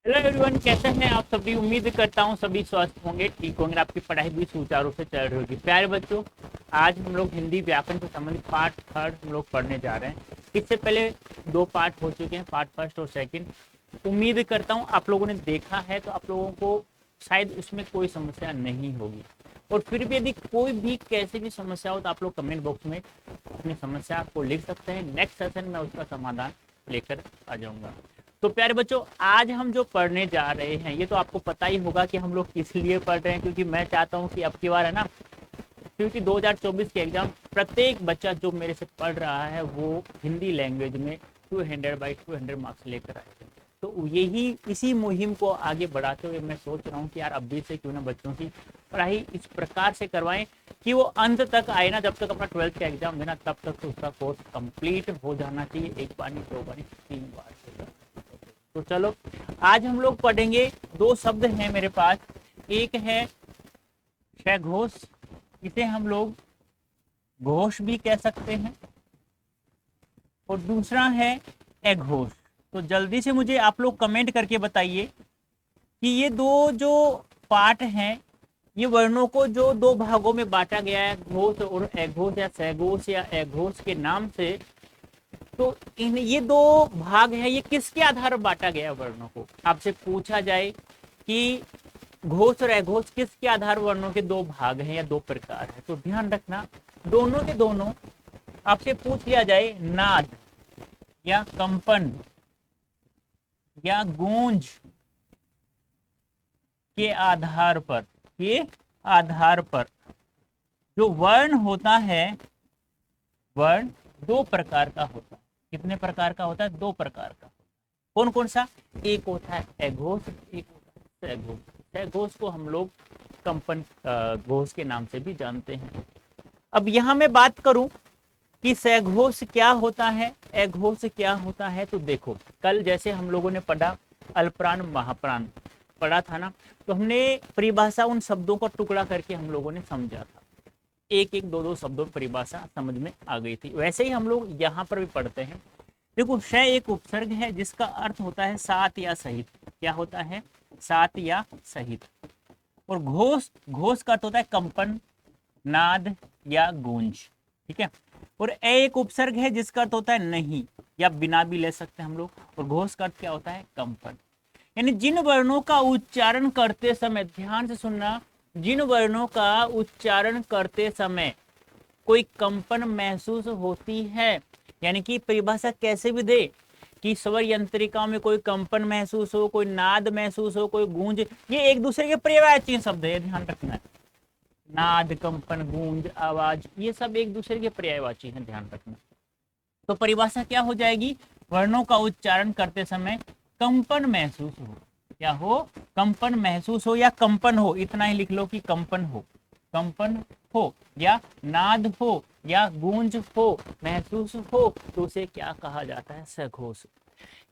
Hello everyone, कैसे हैं आप सभी। उम्मीद करता हूं सभी स्वस्थ होंगे, ठीक होंगे, आपकी पढ़ाई भी सुचारू से चल रही होगी। प्यारे बच्चों, आज हम लोग हिंदी व्याकरण से संबंधित पार्ट थर्ड हम लोग पढ़ने जा रहे हैं। इससे पहले दो पार्ट हो चुके हैं, पार्ट फर्स्ट और सेकंड। उम्मीद करता हूं आप लोगों ने देखा है, तो आप लोगों को शायद उसमें कोई समस्या नहीं होगी। और फिर भी यदि कोई भी कैसी भी समस्या हो तो आप लोग कमेंट बॉक्स में अपनी समस्या को लिख सकते हैं। नेक्स्ट सेशन में उसका समाधान लेकर आ जाऊंगा। तो प्यारे बच्चों, आज हम जो पढ़ने जा रहे हैं, ये तो आपको पता ही होगा कि हम लोग किस लिए पढ़ रहे हैं, क्योंकि मैं चाहता हूं कि अब की बार है ना, क्योंकि 2024 के एग्जाम प्रत्येक बच्चा जो मेरे से पढ़ रहा है वो हिंदी लैंग्वेज में 200/200 मार्क्स लेकर आए। तो यही इसी मुहिम को आगे बढ़ाते हुए मैं सोच रहा हूँ कि यार अभी से क्यों ना बच्चों की पढ़ाई इस प्रकार से करवाएं कि वो अंत तक आए ना, जब तक अपना 12th का एग्जाम देना तब तक तो उसका कोर्स कंप्लीट हो जाना चाहिए। एक बार नहीं, दो बार नहीं, 3 बार। तो चलो, आज हम लोग पढ़ेंगे। दो शब्द हैं मेरे पास। एक है शघोष, इसे हम लोग घोष भी कह सकते हैं, और दूसरा है अघोष। तो जल्दी से मुझे आप लोग कमेंट करके बताइए कि ये दो जो पार्ट हैं, ये वर्णों को जो दो भागों में बांटा गया है, घोष और अघोष या सघोष या अघोष के नाम से, तो इन ये दो भाग है, ये किसके आधार पर बांटा गया है वर्णों को। आपसे पूछा जाए कि घोष और अघोष किसके आधार वर्णों के दो भाग हैं या दो प्रकार है, तो ध्यान रखना, दोनों के दोनों आपसे पूछ लिया जाए नाद या कंपन या गूंज के आधार पर, के आधार पर जो वर्ण होता है, वर्ण दो प्रकार का होता है। कितने प्रकार का होता है? दो प्रकार का। कौन कौन सा? एक होता है अघोष, एक होता है सघोष। सघोष को हम लोग कंपन घोष के नाम से भी जानते हैं। अब यहां मैं बात करूं कि सघोष क्या होता है, अघोष क्या होता है, तो देखो, कल जैसे हम लोगों ने पढ़ा अल्पप्राण महाप्राण पढ़ा था ना, तो हमने परिभाषा उन शब्दों को टुकड़ा करके हम लोगों ने समझा था। एक एक दो दो शब्दों की परिभाषा समझ में आ गई थी। वैसे ही हम लोग यहाँ पर भी पढ़ते हैं। देखो, श एक उपसर्ग है जिसका अर्थ होता है साथ या सहित। क्या होता है? साथ या सहित। और घोष, घोष का अर्थ होता है कंपन, नाद या गूंज। ठीक है। और ए एक उपसर्ग है जिसका अर्थ होता है नहीं या बिना भी ले सकते हैं हम लोग। और घोष का अर्थ क्या होता है? कंपन। यानी जिन वर्णों का उच्चारण करते समय, ध्यान से सुनना, जिन वर्णों का उच्चारण करते समय कोई कंपन महसूस होती है, यानी कि परिभाषा कैसे भी दे कि स्वर यंत्रिका में कोई कंपन महसूस हो, कोई नाद महसूस हो, कोई गूंज, ये एक दूसरे के पर्यायवाची शब्द है, ध्यान रखना है। नाद, कंपन, गूंज, आवाज, ये सब एक दूसरे के पर्यायवाची हैं, ध्यान रखना। तो परिभाषा क्या हो जाएगी? वर्णों का उच्चारण करते समय कंपन महसूस हो। क्या हो? कंपन महसूस हो या कंपन हो, इतना ही लिख लो कि कंपन हो। कंपन हो या नाद हो या गूंज हो, महसूस हो, तो उसे क्या कहा जाता है? सघोष।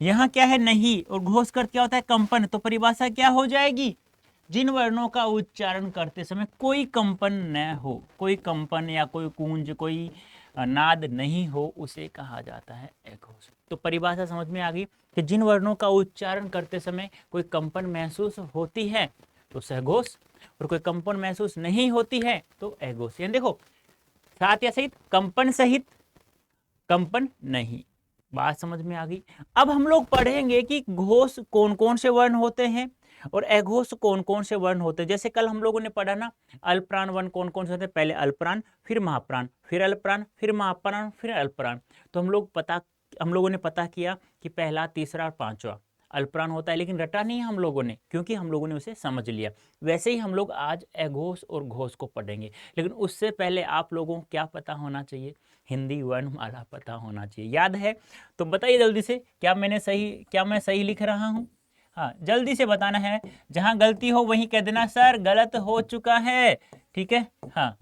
यहाँ क्या है? नहीं। और घोष कर क्या होता है? कंपन। तो परिभाषा क्या हो जाएगी? जिन वर्णों का उच्चारण करते समय कोई कंपन न हो, कोई कंपन या कोई गूंज, कोई नाद नहीं हो, उसे कहा जाता है अघोष। तो परिभाषा समझ में आ गई कि जिन वर्णों का उच्चारण करते समय कोई कंपन महसूस होती है तो सघोष, और कोई कंपन महसूस नहीं होती है तो अघोष। यानी देखो, साथ या सहित, कंपन सहित, कंपन नहीं। बात समझ में आ गई। अब हम लोग पढ़ेंगे कि घोष कौन कौन से वर्ण होते हैं और अघोष कौन कौन से वर्ण होते हैं। जैसे कल हम लोगों ने पढ़ा ना, अल्पप्राण वर्ण कौन कौन से होते हैं। पहले अल्पप्राण, फिर महाप्राण, फिर अल्पप्राण, फिर महाप्राण, फिर अल्पप्राण। तो हम लोगों ने पता किया कि पहला, तीसरा और पांचवा अल्पप्राण होता है, लेकिन रटा नहीं हम लोगों ने, क्योंकि हम लोगों ने उसे समझ लिया। वैसे ही हम लोग आज अघोष और घोष को पढ़ेंगे, लेकिन उससे पहले आप लोगों को क्या पता होना चाहिए? हिंदी वर्णमाला पता होना चाहिए। याद है? तो बताइए जल्दी से, क्या मैं सही लिख रहा हूँ? हाँ, जल्दी से बताना है। जहां गलती हो वहीं कह देना सर गलत हो चुका है। ठीक है? हाँ,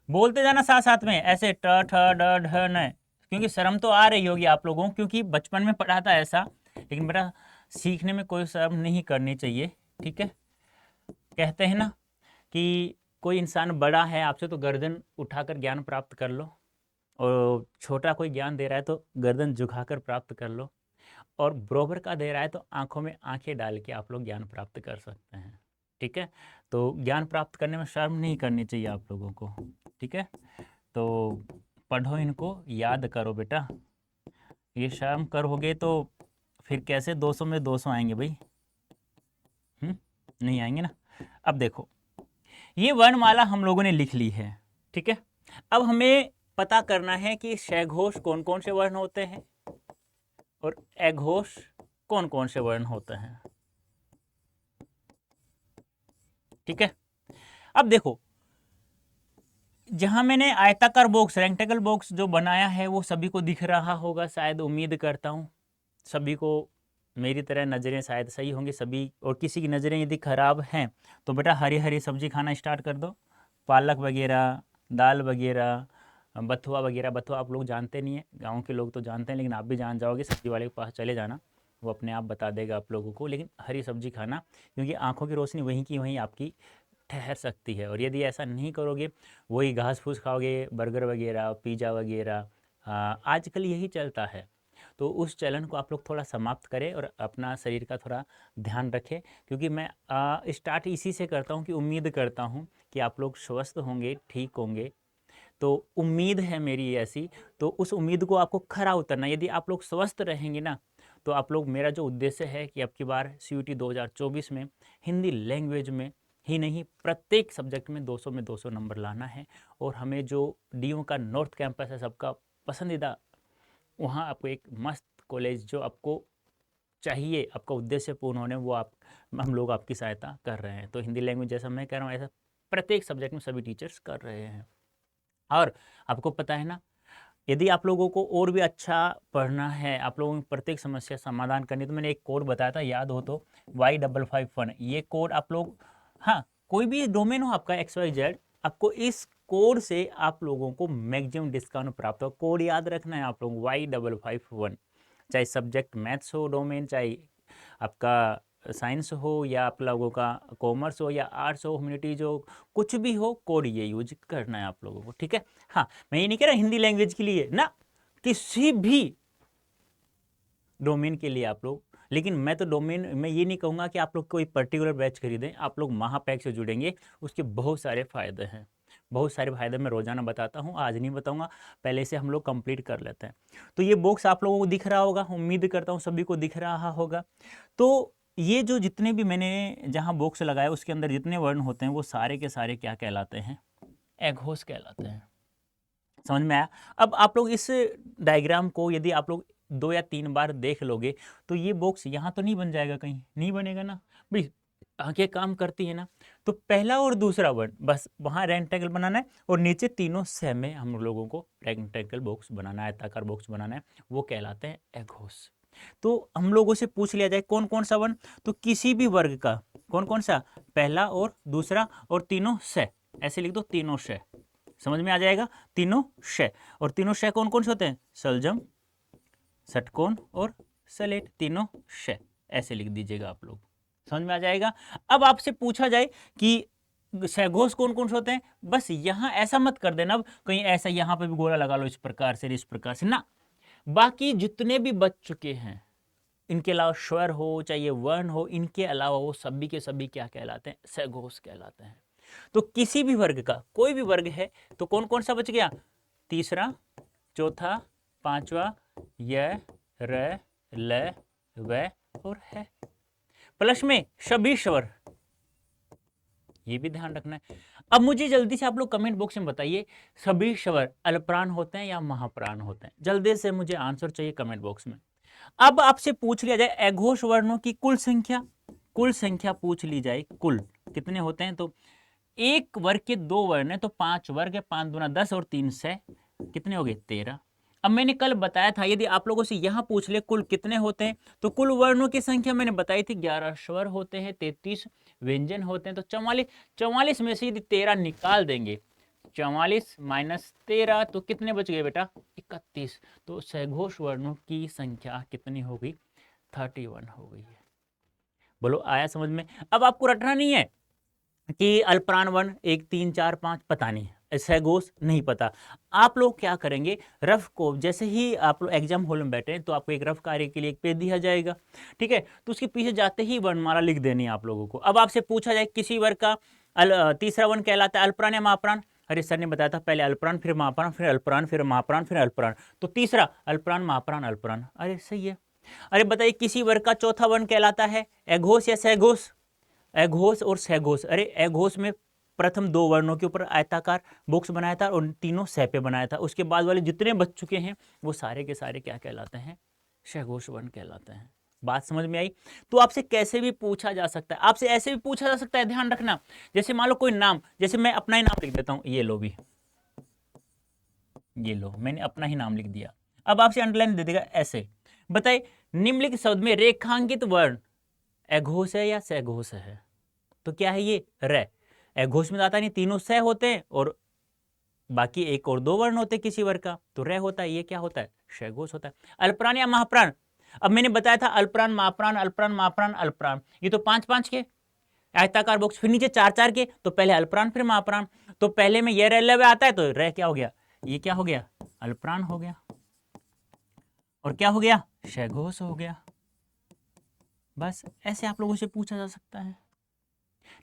बोलते जाना साथ साथ में, ऐसे ट ठ ड ढ न, क्योंकि शर्म तो आ रही होगी आप लोगों को, क्योंकि बचपन में पढ़ा था ऐसा। लेकिन बेटा, सीखने में कोई शर्म नहीं करनी चाहिए। ठीक है? कहते हैं ना कि कोई इंसान बड़ा है आपसे तो गर्दन उठाकर ज्ञान प्राप्त कर लो। और छोटा कोई ज्ञान दे रहा है तो गर्दन झुकाकर प्राप्त कर लो, और बरोबर का दे रहा है तो आंखों में आंखें डाल के आप लोग ज्ञान प्राप्त कर सकते हैं। ठीक है, तो ज्ञान प्राप्त करने में शर्म नहीं करनी चाहिए आप लोगों को। ठीक है, तो पढ़ो, इनको याद करो बेटा। ये शर्म करोगे तो फिर कैसे 200 में 200 आएंगे भाई? नहीं आएंगे ना। अब देखो, ये वर्णमाला हम लोगों ने लिख ली है। ठीक है, अब हमें पता करना है कि शयघोष कौन कौन से वर्ण होते हैं और अघोष कौन कौन से वर्ण होते हैं। ठीक है, अब देखो, जहां मैंने आयताकार बॉक्स, रेक्टेंगल बॉक्स जो बनाया है वो सभी को दिख रहा होगा, शायद उम्मीद करता हूं सभी को मेरी तरह नज़रें शायद सही होंगी सभी, और किसी की नज़रें यदि खराब हैं तो बेटा हरी हरी सब्जी खाना स्टार्ट कर दो, पालक वगैरह, दाल वगैरह, बथुआ वगैरह। बथुआ आप लोग जानते नहीं है, गाँव के लोग तो जानते हैं, लेकिन आप भी जान जाओगे, सब्जी वाले के पास चले जाना, वो अपने आप बता देगा आप लोगों को। लेकिन हरी सब्जी खाना, क्योंकि आँखों की रोशनी वहीं की वहीं आपकी ठहर सकती है। और यदि ऐसा नहीं करोगे, वही घास फूस खाओगे, बर्गर वगैरह, पिज़्ज़ा वगैरह, आजकल यही चलता है। तो उस चलन को आप लोग थोड़ा समाप्त करें और अपना शरीर का थोड़ा ध्यान रखें, क्योंकि मैं स्टार्ट इसी से करता हूँ कि उम्मीद करता हूँ कि आप लोग स्वस्थ होंगे, ठीक होंगे। तो उम्मीद है मेरी ऐसी, तो उस उम्मीद को आपको खरा उतरना। यदि आप लोग स्वस्थ रहेंगे ना, तो आप लोग, मेरा जो उद्देश्य है कि अब की बार CUET 2024 में हिंदी लैंग्वेज में ही नहीं, प्रत्येक सब्जेक्ट में 200 में 200 नंबर लाना है। और हमें जो DU का नॉर्थ कैंपस है सबका पसंदीदा, वहाँ आपको एक मस्त कॉलेज जो आपको चाहिए, आपका उद्देश्य पूर्ण होने, वो आप, हम लोग आपकी सहायता कर रहे हैं। तो हिंदी लैंग्वेज जैसा मैं कह रहा हूँ, ऐसा प्रत्येक सब्जेक्ट में सभी टीचर्स कर रहे हैं। और आपको पता है ना, यदि आप लोगों को और भी अच्छा पढ़ना है, आप लोगों को प्रत्येक समस्या समाधान करनी, तो मैंने एक कोड बताया था, याद हो तो, Y551। ये कोड आप लोग, हाँ, कोई भी डोमेन हो आपका XYZ, आपको इस कोड से आप लोगों को मैक्सिमम डिस्काउंट प्राप्त हो। कोड याद रखना है आप लोग, Y551। चाहे सब्जेक्ट मैथ्स हो डोमेन, चाहे आपका साइंस हो, या आप लोगों का कॉमर्स हो, या आर्ट्स हो, ह्यूमैनिटीज हो, कुछ भी हो, कोड ये यूज करना है आप लोगों को। ठीक है, हाँ, मैं ये नहीं कह रहा हिंदी लैंग्वेज के लिए ना, किसी भी डोमेन के लिए आप लोग। लेकिन मैं तो डोमेन, मैं ये नहीं कहूँगा कि आप लोग कोई पर्टिकुलर बैच खरीदें, आप लोग महापैक से जुड़ेंगे, उसके बहुत सारे फ़ायदे हैं। बहुत सारे फ़ायदे मैं रोज़ाना बताता हूँ, आज नहीं बताऊँगा, पहले से हम लोग कंप्लीट कर लेते हैं। तो ये बॉक्स आप लोगों को दिख रहा होगा, उम्मीद करता हूँ सभी को दिख रहा होगा। तो ये जो जितने भी मैंने जहाँ बॉक्स लगाया उसके अंदर जितने वर्ण होते हैं वो सारे के सारे क्या कहलाते हैं? एघोष कहलाते हैं। समझ में आया? अब आप लोग इस डायग्राम को यदि आप लोग 2 या 3 बार देख लोगे तो ये बॉक्स यहाँ तो नहीं बन जाएगा, कहीं नहीं बनेगा ना भाई, आंखें काम करती है ना। तो पहला और दूसरा वर्ण बस वहाँ रेक्टेंगल बनाना है, और नीचे तीनों सेम में हम लोगों को रेक्टेंगल बॉक्स बनाना है, आयताकार बॉक्स बनाना है, वो कहलाते हैं एघोष। तो हम लोगों से पूछ लिया जाए कौन कौन सा वर्ण, तो किसी भी वर्ग का कौन कौन सा, पहला और दूसरा और तीनों से, ऐसे लिख दो, तीनों से, समझ में आ जाएगा, तीनों शय। और तीनों शय कौन कौन से होते हैं? सलजम, षटकोण और सलेट, तीनों शय, ऐसे लिख दीजिएगा आप लोग, समझ में आ जाएगा। अब आपसे पूछा जाए कि शयघोष कौन कौन से होते हैं, बस यहां ऐसा मत कर देना अब कहीं ऐसा यहां पे भी गोला लगा लो इस प्रकार से, इस प्रकार से ना। बाकी जितने भी बच चुके हैं, इनके अलावा स्वर हो चाहे वर्ण हो, इनके अलावा वो सभी के सभी क्या कहलाते हैं? शयघोष कहलाते हैं। तो किसी भी वर्ग का कोई भी वर्ग है तो कौन कौन सा बच गया? तीसरा, चौथा, पांचवा, य, र, ल, व और है। प्लस में सभी स्वर, ये भी ध्यान रखना है। अब मुझे जल्दी से आप लोग कमेंट बॉक्स में बताइए, सभी स्वर अल्पप्राण होते हैं या महाप्राण होते हैं? जल्दी से मुझे आंसर चाहिए कमेंट बॉक्स में। अब आपसे पूछ लिया जाए अघोष वर्णों की कुल संख्या, कुल संख्या पूछ ली जाए, कुल कितने होते हैं? तो एक वर्ग के 2 वर्ण है तो 5 वर्ग है, 5 दूना 10 और 3 से कितने हो गए? 13। अब मैंने कल बताया था यदि आप लोगों से यहां पूछ ले कुल कितने होते हैं, तो कुल वर्णों की संख्या मैंने बताई थी 11 स्वर होते हैं, 33 व्यंजन होते हैं, तो 44, 44 में से यदि 13 निकाल देंगे, 44 माइनस 13 तो कितने बच गए बेटा? 31। तो सघोष वर्णों की संख्या कितनी हो गई? 31 हो गई है। बोलो आया समझ में? अब आपको रटना नहीं है कि अल्पप्राण वर्ण 1 3 4 5, पता नहीं, सहघोष नहीं पता। आप लोग क्या करेंगे, रफ को जैसे ही आप लोग एग्जाम हॉल में बैठे हैं तो आपको एक रफ कार्य के लिए एक पेज दिया जाएगा, ठीक है, तो उसके पीछे जाते ही वर्णमाला लिख देनी है आप लोगों को। अब आपसे पूछा जाए किसी वर्ग का तीसरा वर्ण कहलाता है अल्पप्राण या महाप्राण, अरे सर ने बताया था पहले अल्पप्राण फिर महाप्राण फिर अल्पप्राण फिर महाप्राण फिर अल्पप्राण, तो तीसरा अल्पप्राण महाप्राण अल्पप्राण, अरे सही है। अरे बताइए किसी वर्ग का चौथा वर्ण कहलाता है अघोष या सहघोष, अघोष और सहघोष, अरे अघोष में प्रथम दो वर्णों के ऊपर आयताकार बॉक्स बनाया था और तीनों सह पे बनाया था, उसके बाद वाले जितने बच चुके हैं वो सारे के सारे क्या कहलाते हैं, सहघोष वर्ण कहलाते हैं। बात समझ में आई। तो आपसे कैसे भी पूछा जा सकता है, आपसे ऐसे भी पूछा जा सकता है, ध्यान रखना, जैसे मान लो कोई नाम, जैसे मैं अपना ही नाम लिख देता हूं, ये लो भी, ये लो मैंने अपना ही नाम लिख दिया, अब आपसे अंडरलाइन दे देगा ऐसे, बताइए निम्नलिखित शब्द में रेखांकित वर्ण अघोष है या सहघोष है, तो क्या है ये रे, अघोष में आता नहीं, तीनों सह होते हैं और बाकी एक और दो वर्ण होते हैं किसी वर्ग का, तो रे होता है, ये क्या होता है सहघोष होता है। अल्पप्राण या महाप्राण, अब मैंने बताया था अल्पप्राण महाप्राण अल्पप्राण महाप्राण अल्पप्राण, ये तो 5-5 के आयताकार बॉक्स, फिर नीचे 4-4 के, तो पहले अल्पप्राण फिर महाप्राण, तो पहले में ये रे आता है तो रे क्या हो गया, ये क्या हो गया अल्पप्राण हो गया, और क्या हो गया सहघोष हो गया। बस ऐसे आप लोगों से पूछा जा सकता है,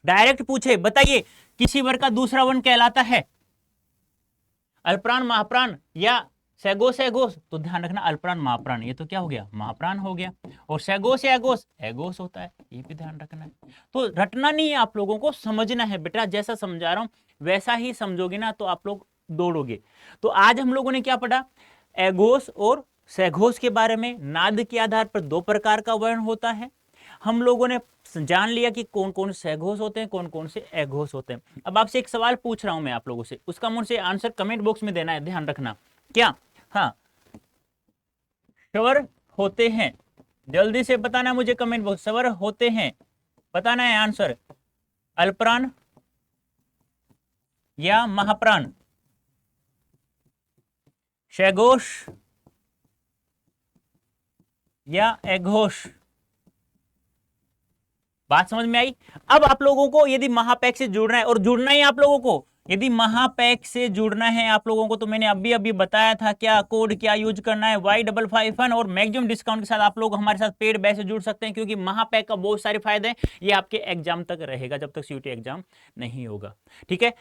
डायरेक्ट पूछे बताइए किसी वर्ग का दूसरा वर्ण कहलाता है अल्पप्राण महाप्राण या सहघोष सहघोष, तो ध्यान रखना अल्पप्राण महाप्राण, ये तो क्या हो गया महाप्राण हो गया, और सहघोष या अघोष अघोष होता है, ये भी ध्यान रखना है। तो रटना नहीं है, आप लोगों को समझना है बेटा, जैसा समझा रहा हूं वैसा ही समझोगे ना तो आप लोग दौड़ोगे। तो आज हम लोगों ने क्या पढ़ा, अघोष और सहघोष के बारे में, नाद के आधार पर दो प्रकार का वर्ण होता है, हम लोगों ने जान लिया कि कौन कौन से सहघोष होते हैं कौन कौन से अघोष होते हैं। अब आपसे एक सवाल पूछ रहा हूं मैं आप लोगों से, उसका मुझसे आंसर कमेंट बॉक्स में देना है, ध्यान रखना। क्या, हाँ स्वर होते हैं, जल्दी से बताना मुझे कमेंट बॉक्स, स्वर होते हैं बताना है आंसर, अल्पप्राण या महाप्राण, सहघोष या अघोष, बात समझ में आई। अब आप लोगों को यदि महापैक से जुड़ना है, और जुड़ना है आप लोगों को, यदि महापैक से जुड़ना है आप लोगों को, तो मैंने अभी बताया था क्या कोड क्या यूज करना है, Y55 और मैक्सिमम डिस्काउंट के साथ आप लोग हमारे साथ पेड बैच से जुड़ सकते हैं, क्योंकि महापैक का बहुत सारे फायदे हैं, ये आपके एग्जाम तक रहेगा जब तक CUET एग्जाम नहीं होगा, ठीक है।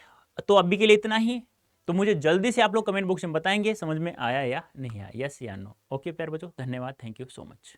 तो अभी के लिए इतना ही, तो मुझे जल्दी से आप लोग कमेंट बॉक्स में बताएंगे समझ में आया या नहीं आया, यस या नो। ओके प्यारे बच्चों, धन्यवाद, थैंक यू सो मच।